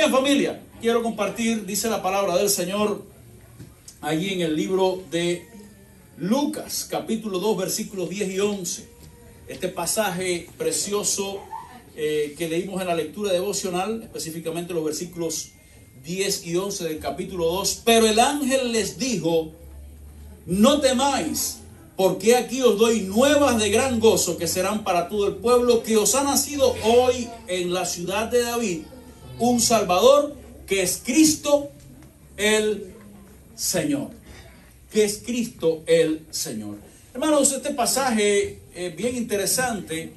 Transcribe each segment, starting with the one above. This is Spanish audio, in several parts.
Bien, familia, quiero compartir, dice la palabra del Señor, allí en el libro de Lucas, capítulo 2, versículos 10 y 11. Este pasaje precioso que leímos en la lectura devocional, específicamente los versículos 10 y 11 del capítulo 2. Pero el ángel les dijo: no temáis, porque aquí os doy nuevas de gran gozo que serán para todo el pueblo, que os ha nacido hoy en la ciudad de David un Salvador, que es Cristo el Señor. Que es Cristo el Señor. Hermanos, este pasaje es bien interesante.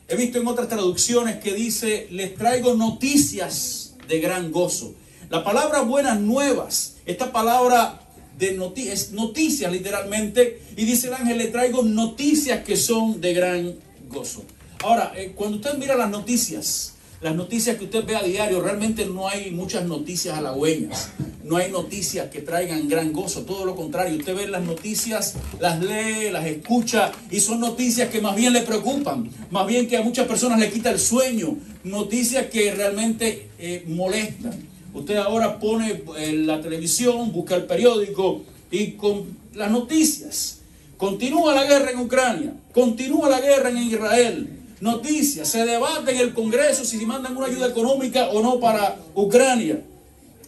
He visto en otras traducciones que dice: les traigo noticias de gran gozo. La palabra buenas nuevas, esta palabra es noticias literalmente, y dice el ángel: le traigo noticias que son de gran gozo. Ahora, cuando usted mira las noticias que usted ve a diario, realmente no hay muchas noticias halagüeñas, no hay noticias que traigan gran gozo, todo lo contrario. Usted ve las noticias, las lee, las escucha, y son noticias que más bien le preocupan, más bien que a muchas personas le quita el sueño, noticias que realmente molestan. Usted ahora pone la televisión, busca el periódico y con las noticias: continúa la guerra en Ucrania, continúa la guerra en Israel. Noticias, se debate en el Congreso si mandan una ayuda económica o no para Ucrania.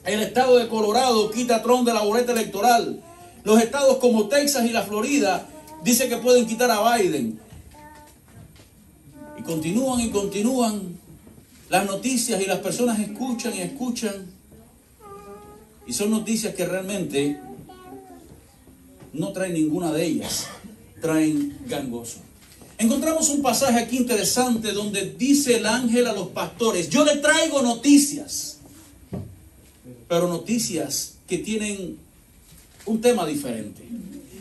El estado de Colorado quita a Trump de la boleta electoral. Los estados como Texas y la Florida dicen que pueden quitar a Biden. Y continúan las noticias, y las personas escuchan y escuchan. Y son noticias que realmente no traen ninguna de ellas, traen gran gozo. Encontramos un pasaje aquí interesante donde dice el ángel a los pastores: yo les traigo noticias, pero noticias que tienen un tema diferente.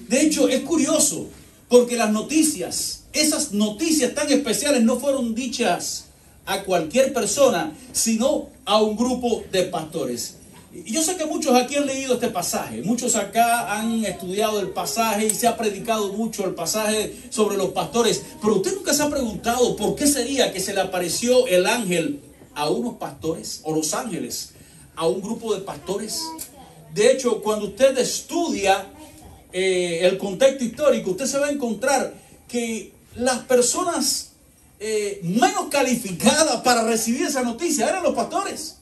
De hecho, es curioso, porque las noticias, esas noticias tan especiales, no fueron dichas a cualquier persona, sino a un grupo de pastores. Y yo sé que muchos aquí han leído este pasaje, muchos acá han estudiado el pasaje y se ha predicado mucho el pasaje sobre los pastores, pero usted nunca se ha preguntado por qué sería que se le apareció el ángel a unos pastores, o los ángeles a un grupo de pastores. De hecho, cuando usted estudia el contexto histórico, usted se va a encontrar que las personas menos calificadas para recibir esa noticia eran los pastores.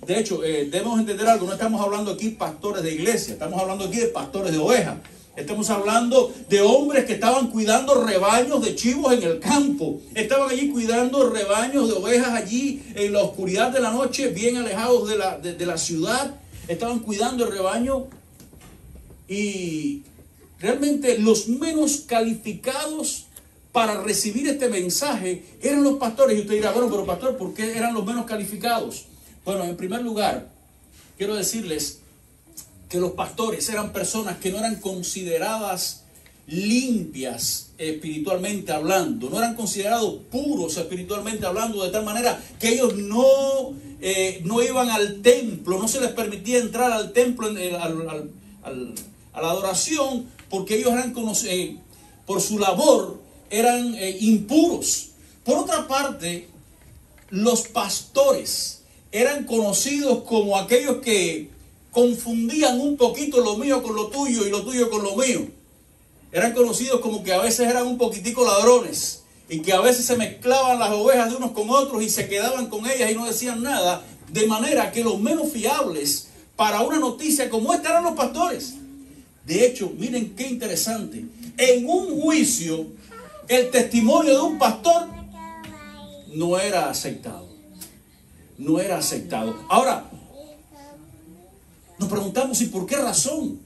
De hecho, debemos entender algo: no estamos hablando aquí pastores de iglesia, estamos hablando aquí de pastores de ovejas. Estamos hablando de hombres que estaban cuidando rebaños de chivos en el campo. Estaban allí cuidando rebaños de ovejas allí en la oscuridad de la noche, bien alejados de la ciudad. Estaban cuidando el rebaño, y realmente los menos calificados para recibir este mensaje eran los pastores. Y usted dirá: bueno, pero pastor, ¿por qué eran los menos calificados? Bueno, en primer lugar, quiero decirles que los pastores eran personas que no eran consideradas limpias espiritualmente hablando, no eran considerados puros espiritualmente hablando, de tal manera que ellos no iban al templo, no se les permitía entrar al templo, a la adoración, porque ellos eran por su labor eran impuros. Por otra parte, los pastores eran conocidos como aquellos que confundían un poquito lo mío con lo tuyo y lo tuyo con lo mío. Eran conocidos como que a veces eran un poquitico ladrones, y que a veces se mezclaban las ovejas de unos con otros y se quedaban con ellas y no decían nada. De manera que los menos fiables para una noticia como esta eran los pastores. De hecho, miren qué interesante: en un juicio, el testimonio de un pastor no era aceptado. No era aceptado. Ahora, nos preguntamos: ¿y por qué razón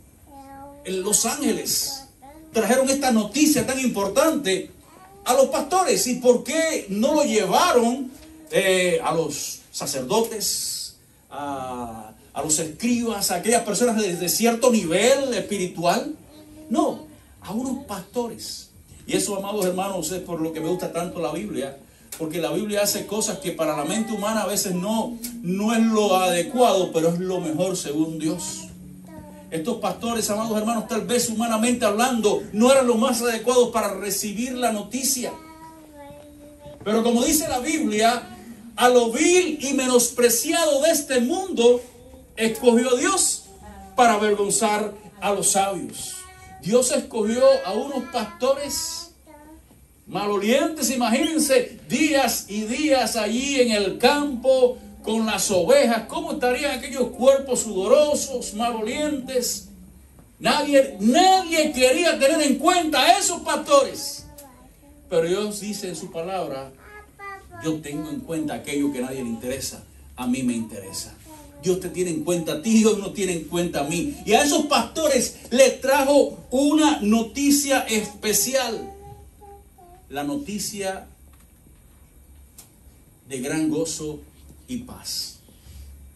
los ángeles trajeron esta noticia tan importante a los pastores? ¿Y por qué no lo llevaron a los sacerdotes, a los escribas, a aquellas personas de cierto nivel espiritual? No, a unos pastores. Y eso, amados hermanos, es por lo que me gusta tanto la Biblia, porque la Biblia hace cosas que para la mente humana a veces no es lo adecuado, pero es lo mejor según Dios. Estos pastores, amados hermanos, tal vez humanamente hablando, no eran los más adecuados para recibir la noticia. Pero como dice la Biblia, a lo vil y menospreciado de este mundo, escogió Dios para avergonzar a los sabios. Dios escogió a unos pastores malolientes, imagínense, días y días allí en el campo con las ovejas. ¿Cómo estarían aquellos cuerpos sudorosos, malolientes? Nadie quería tener en cuenta a esos pastores. Pero Dios dice en su palabra: yo tengo en cuenta aquello que a nadie le interesa, a mí me interesa. Dios te tiene en cuenta a ti, Dios no tiene en cuenta a mí. Y a esos pastores les trajo una noticia especial. La noticia de gran gozo y paz.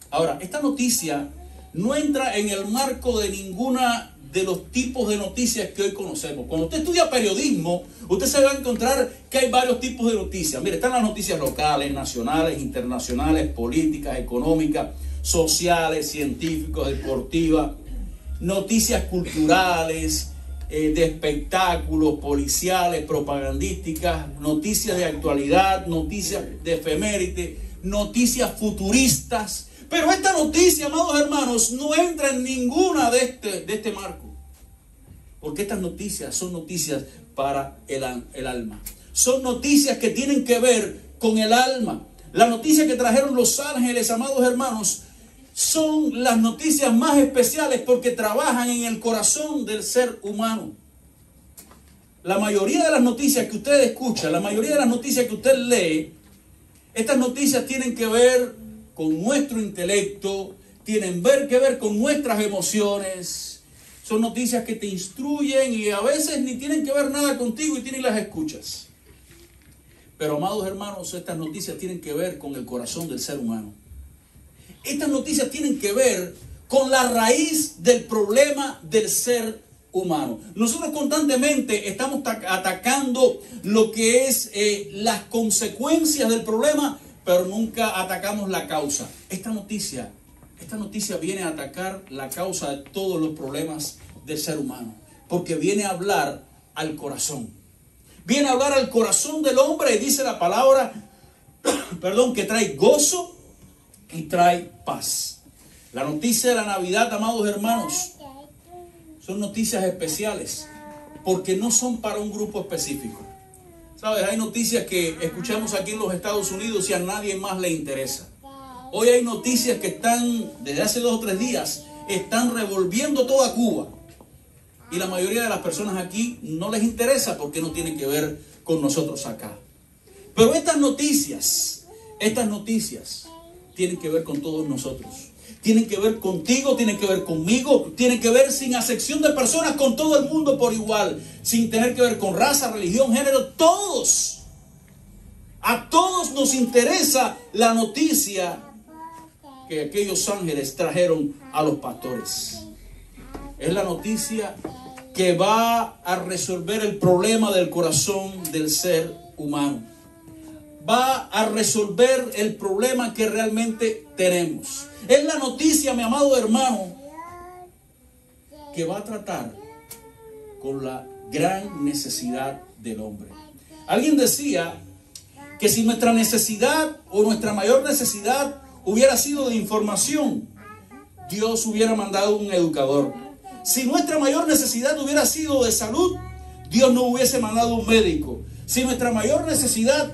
Ahora, esta noticia no entra en el marco de ninguna de los tipos de noticias que hoy conocemos. Cuando usted estudia periodismo, usted se va a encontrar que hay varios tipos de noticias. Mire, están las noticias locales, nacionales, internacionales, políticas, económicas, sociales, científicas, deportivas, noticias culturales, de espectáculos, policiales, propagandísticas, noticias de actualidad, noticias de efeméride, noticias futuristas. Pero esta noticia, amados hermanos, no entra en ninguna de este marco. Porque estas noticias son noticias para el alma. Son noticias que tienen que ver con el alma. Las noticias que trajeron los ángeles, amados hermanos, son las noticias más especiales porque trabajan en el corazón del ser humano. La mayoría de las noticias que usted escucha, la mayoría de las noticias que usted lee, estas noticias tienen que ver con nuestro intelecto, tienen que ver con nuestras emociones. Son noticias que te instruyen y a veces ni tienen que ver nada contigo y tú ni las escuchas. Pero, amados hermanos, estas noticias tienen que ver con el corazón del ser humano. Estas noticias tienen que ver con la raíz del problema del ser humano. Nosotros constantemente estamos atacando lo que es las consecuencias del problema, pero nunca atacamos la causa. Esta noticia viene a atacar la causa de todos los problemas del ser humano, porque viene a hablar al corazón. Viene a hablar al corazón del hombre y dice la palabra, que trae gozo y trae paz. La noticia de la Navidad, amados hermanos, son noticias especiales porque no son para un grupo específico. ¿Sabes? Hay noticias que escuchamos aquí en los Estados Unidos y a nadie más le interesa. Hoy hay noticias que están, desde hace 2 o 3 días, están revolviendo toda Cuba. Y la mayoría de las personas aquí no les interesa porque no tienen que ver con nosotros acá. Pero estas noticias tienen que ver con todos nosotros. Tienen que ver contigo, tienen que ver conmigo, tienen que ver sin acepción de personas con todo el mundo por igual, sin tener que ver con raza, religión, género, todos. A todos nos interesa la noticia que aquellos ángeles trajeron a los pastores. Es la noticia que va a resolver el problema del corazón del ser humano. Va a resolver el problema que realmente tenemos. Es la noticia, mi amado hermano, que va a tratar con la gran necesidad del hombre. Alguien decía que si nuestra necesidad o nuestra mayor necesidad hubiera sido de información, Dios hubiera mandado un educador. Si nuestra mayor necesidad hubiera sido de salud, Dios no hubiese mandado un médico. Si nuestra mayor necesidad,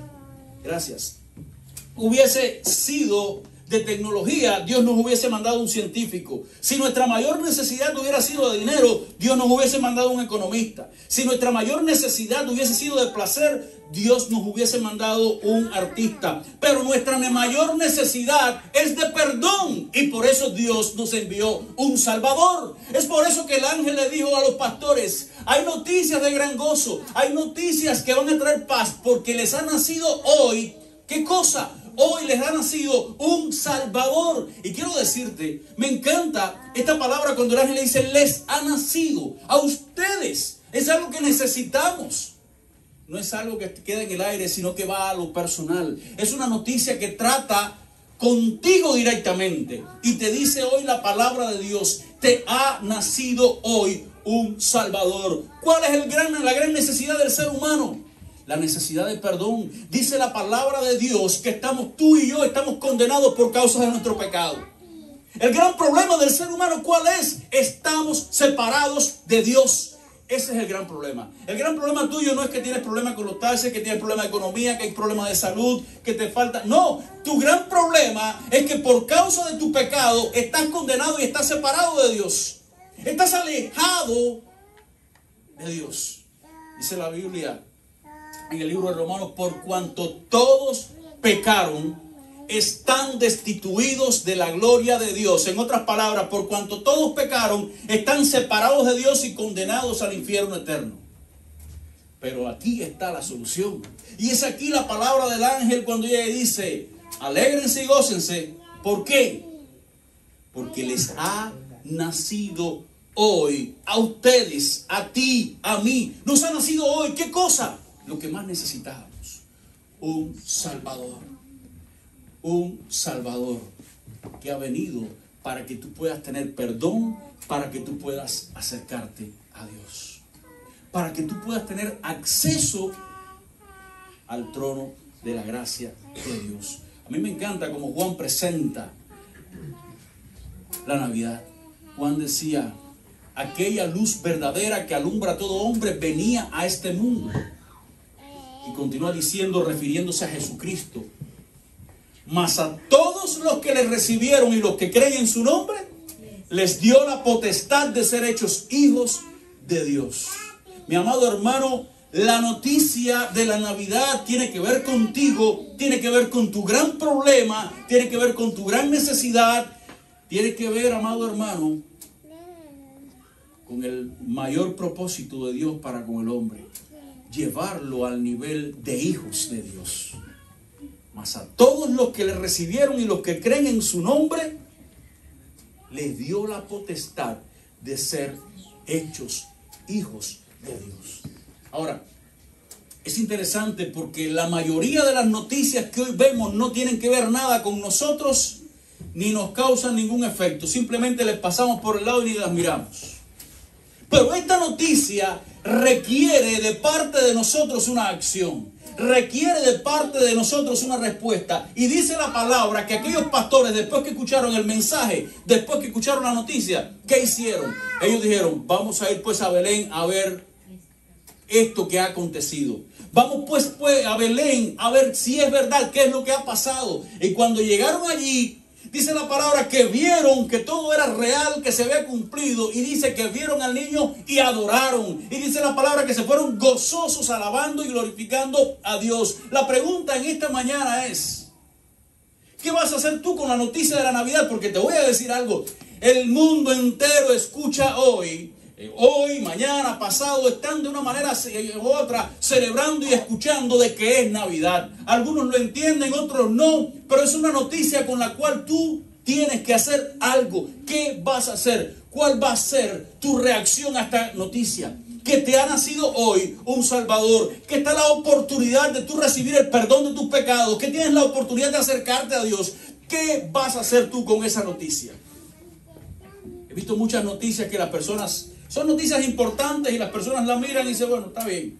hubiese sido de tecnología, Dios nos hubiese mandado un científico. Si nuestra mayor necesidad hubiera sido de dinero, Dios nos hubiese mandado un economista. Si nuestra mayor necesidad hubiese sido de placer, Dios nos hubiese mandado un artista. Pero nuestra mayor necesidad es de perdón y por eso Dios nos envió un Salvador. Es por eso que el ángel le dijo a los pastores: hay noticias de gran gozo, hay noticias que van a traer paz porque les ha nacido hoy, ¿qué cosa? Hoy les ha nacido un Salvador. Y quiero decirte, me encanta esta palabra cuando el ángel le dice les ha nacido a ustedes. Es algo que necesitamos. No es algo que queda en el aire, sino que va a lo personal. Es una noticia que trata contigo directamente. Y te dice hoy la palabra de Dios: te ha nacido hoy un Salvador. ¿Cuál es la gran necesidad del ser humano? la necesidad de perdón. Dice la palabra de Dios que tú y yo estamos condenados por causa de nuestro pecado. El gran problema del ser humano, ¿cuál es? Estamos separados de Dios. Ese es el gran problema. El gran problema tuyo no es que tienes problemas con los taxes, que tienes problemas de economía, que hay problemas de salud, que te falta. No, tu gran problema es que por causa de tu pecado estás condenado y estás separado de Dios. Estás alejado de Dios. Dice la Biblia en el libro de Romanos, por cuanto todos pecaron, están destituidos de la gloria de Dios. En otras palabras, por cuanto todos pecaron, están separados de Dios y condenados al infierno eterno. Pero aquí está la solución. Y es aquí la palabra del ángel cuando ella dice, alégrense y gócense. ¿Por qué? Porque les ha nacido hoy, a ustedes, a ti, a mí. Nos ha nacido hoy, ¿qué cosa? Lo que más necesitábamos, un Salvador. Un Salvador que ha venido para que tú puedas tener perdón, para que tú puedas acercarte a Dios, para que tú puedas tener acceso al trono de la gracia de Dios. A mí me encanta como Juan presenta la Navidad. Juan decía, aquella luz verdadera que alumbra a todo hombre venía a este mundo. Y continúa diciendo, refiriéndose a Jesucristo, mas a todos los que le recibieron y los que creen en su nombre, les dio la potestad de ser hechos hijos de Dios. Mi amado hermano, la noticia de la Navidad tiene que ver contigo, tiene que ver con tu gran problema, tiene que ver con tu gran necesidad, tiene que ver, amado hermano, con el mayor propósito de Dios para con el hombre, llevarlo al nivel de hijos de Dios. Mas a todos los que le recibieron y los que creen en su nombre, les dio la potestad de ser hechos hijos de Dios. Ahora, es interesante porque la mayoría de las noticias que hoy vemos no tienen que ver nada con nosotros, ni nos causan ningún efecto. Simplemente les pasamos por el lado y ni las miramos. Pero esta noticia requiere de parte de nosotros una acción. Requiere de parte de nosotros una respuesta. Y dice la palabra que aquellos pastores, después que escucharon el mensaje, después que escucharon la noticia, ¿qué hicieron? Ellos dijeron, vamos a ir pues a Belén a ver esto que ha acontecido. Vamos pues a Belén a ver si es verdad, qué es lo que ha pasado. Y cuando llegaron allí, dice la palabra que vieron que todo era real, que se había cumplido. Y dice que vieron al niño y adoraron. Y dice la palabra que se fueron gozosos, alabando y glorificando a Dios. La pregunta en esta mañana es, ¿qué vas a hacer tú con la noticia de la Navidad? Porque te voy a decir algo. El mundo entero escucha hoy, mañana, pasado, están de una manera u otra celebrando y escuchando de que es Navidad. Algunos lo entienden, otros no, pero es una noticia con la cual tú tienes que hacer algo. ¿Qué vas a hacer? ¿Cuál va a ser tu reacción a esta noticia? Que te ha nacido hoy un Salvador, que está la oportunidad de tú recibir el perdón de tus pecados, que tienes la oportunidad de acercarte a Dios. ¿Qué vas a hacer tú con esa noticia? He visto muchas noticias que las personas, son noticias importantes y las personas la miran y dicen, bueno, está bien,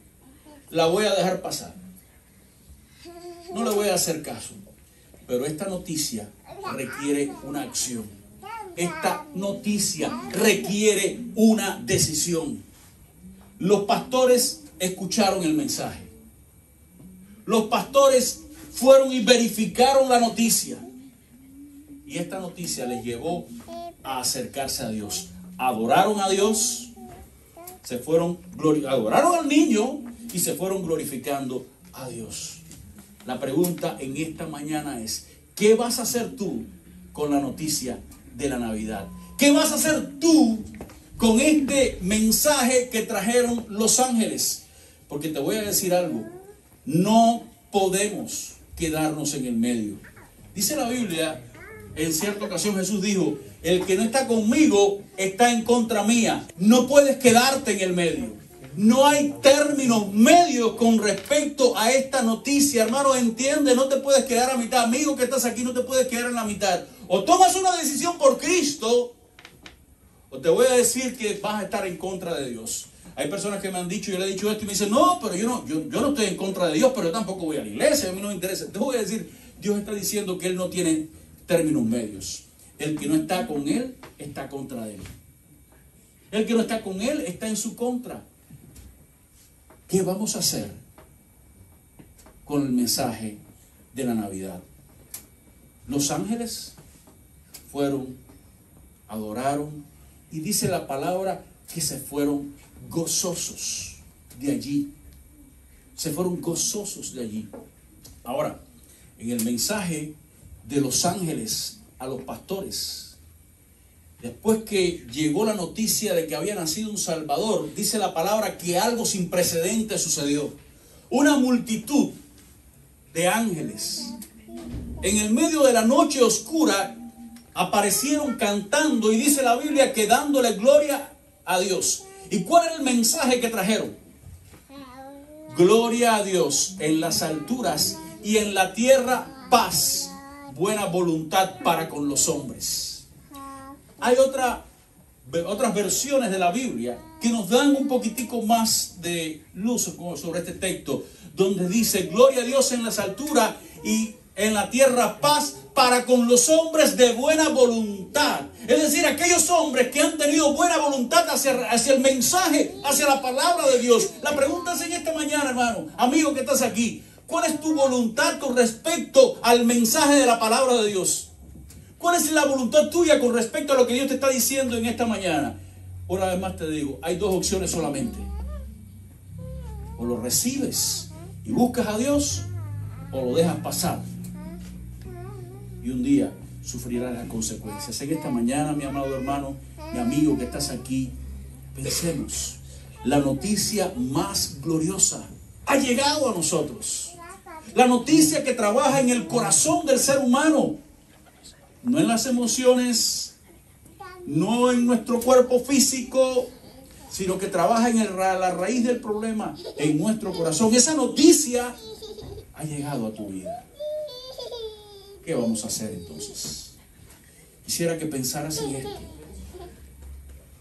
la voy a dejar pasar. No le voy a hacer caso. Pero esta noticia requiere una acción. Esta noticia requiere una decisión. Los pastores escucharon el mensaje. Los pastores fueron y verificaron la noticia. Y esta noticia les llevó a acercarse a Dios. Adoraron a Dios, adoraron al niño y se fueron glorificando a Dios. La pregunta en esta mañana es, ¿qué vas a hacer tú con la noticia de la Navidad? ¿Qué vas a hacer tú con este mensaje que trajeron los ángeles? Porque te voy a decir algo, no podemos quedarnos en el medio. Dice la Biblia, en cierta ocasión Jesús dijo, el que no está conmigo está en contra mía. No puedes quedarte en el medio. No hay términos medios con respecto a esta noticia. Hermano, entiende, no te puedes quedar a mitad. Amigo que estás aquí, no te puedes quedar en la mitad. O tomas una decisión por Cristo, o te voy a decir que vas a estar en contra de Dios. Hay personas que me han dicho, yo le he dicho esto y me dicen, no, pero yo no estoy en contra de Dios, pero yo tampoco voy a la iglesia, a mí no me interesa. Te voy a decir, Dios está diciendo que Él no tiene términos medios. El que no está con Él, está contra Él. El que no está con Él, está en su contra. ¿Qué vamos a hacer con el mensaje de la Navidad? Los ángeles fueron, adoraron, y dice la palabra que se fueron gozosos de allí. Se fueron gozosos de allí. Ahora, en el mensaje de los ángeles a los pastores, después que llegó la noticia de que había nacido un Salvador, dice la palabra que algo sin precedentes sucedió. Una multitud de ángeles en el medio de la noche oscura aparecieron cantando, y dice la Biblia que dándole gloria a Dios. ¿Y cuál era el mensaje que trajeron? Gloria a Dios en las alturas y en la tierra paz, buena voluntad para con los hombres. Hay otras versiones de la Biblia que nos dan un poquitico más de luz sobre este texto, donde dice gloria a Dios en las alturas y en la tierra paz para con los hombres de buena voluntad. Es decir, aquellos hombres que han tenido buena voluntad hacia el mensaje, hacia la palabra de Dios. La pregunta es en esta mañana, hermano, amigo que estás aquí, ¿cuál es tu voluntad con respecto al mensaje de la palabra de Dios? ¿Cuál es la voluntad tuya con respecto a lo que Dios te está diciendo en esta mañana? Una vez más te digo, hay dos opciones solamente. O lo recibes y buscas a Dios, o lo dejas pasar. Y un día sufrirás las consecuencias. En esta mañana, mi amado hermano, mi amigo que estás aquí, pensemos, la noticia más gloriosa ha llegado a nosotros. La noticia que trabaja en el corazón del ser humano, no en las emociones, no en nuestro cuerpo físico, sino que trabaja en la raíz del problema, en nuestro corazón. Esa noticia ha llegado a tu vida. ¿Qué vamos a hacer entonces? Quisiera que pensaras en esto.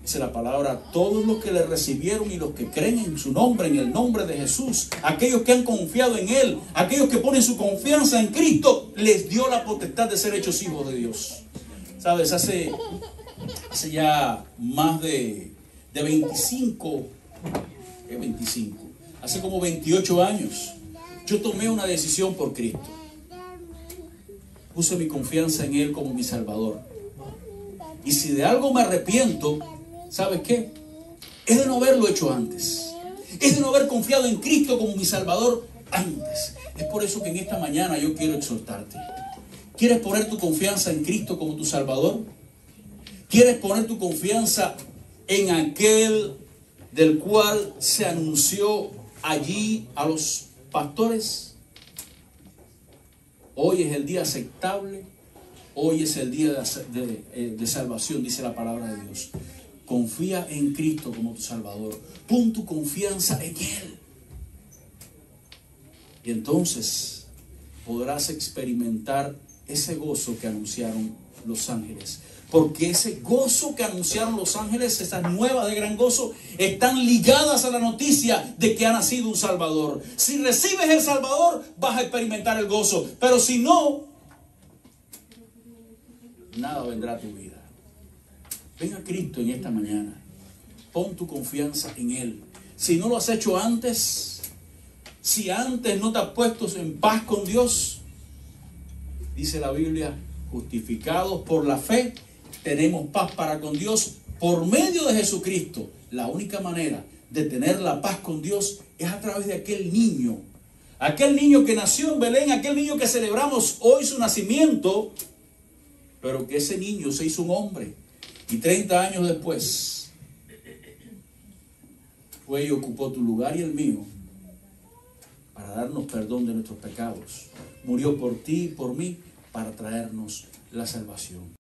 Dice la palabra, todos los que le recibieron y los que creen en su nombre, en el nombre de Jesús, aquellos que han confiado en Él, aquellos que ponen su confianza en Cristo, les dio la potestad de ser hechos hijos de Dios. Sabes, hace ya más de 25, hace como 28 años, yo tomé una decisión por Cristo. Puse mi confianza en Él como mi Salvador. Y si de algo me arrepiento, ¿sabes qué? Es de no haberlo hecho antes. Es de no haber confiado en Cristo como mi Salvador antes. Es por eso que en esta mañana yo quiero exhortarte. ¿Quieres poner tu confianza en Cristo como tu Salvador? ¿Quieres poner tu confianza en aquel del cual se anunció allí a los pastores? Hoy es el día aceptable, hoy es el día de salvación, dice la palabra de Dios. Confía en Cristo como tu Salvador. Pon tu confianza en Él. Y entonces podrás experimentar ese gozo que anunciaron los ángeles. Porque ese gozo que anunciaron los ángeles, esas nuevas de gran gozo, están ligadas a la noticia de que ha nacido un Salvador. Si recibes el Salvador, vas a experimentar el gozo. Pero si no, nada vendrá a tu vida. Ven a Cristo en esta mañana. Pon tu confianza en Él. Si no lo has hecho antes, si antes no te has puesto en paz con Dios, dice la Biblia, justificados por la fe, tenemos paz para con Dios por medio de Jesucristo. La única manera de tener la paz con Dios es a través de aquel niño que nació en Belén, aquel niño que celebramos hoy su nacimiento, pero que ese niño se hizo un hombre y 30 años después fue y ocupó tu lugar y el mío para darnos perdón de nuestros pecados. Murió por ti y por mí para traernos la salvación.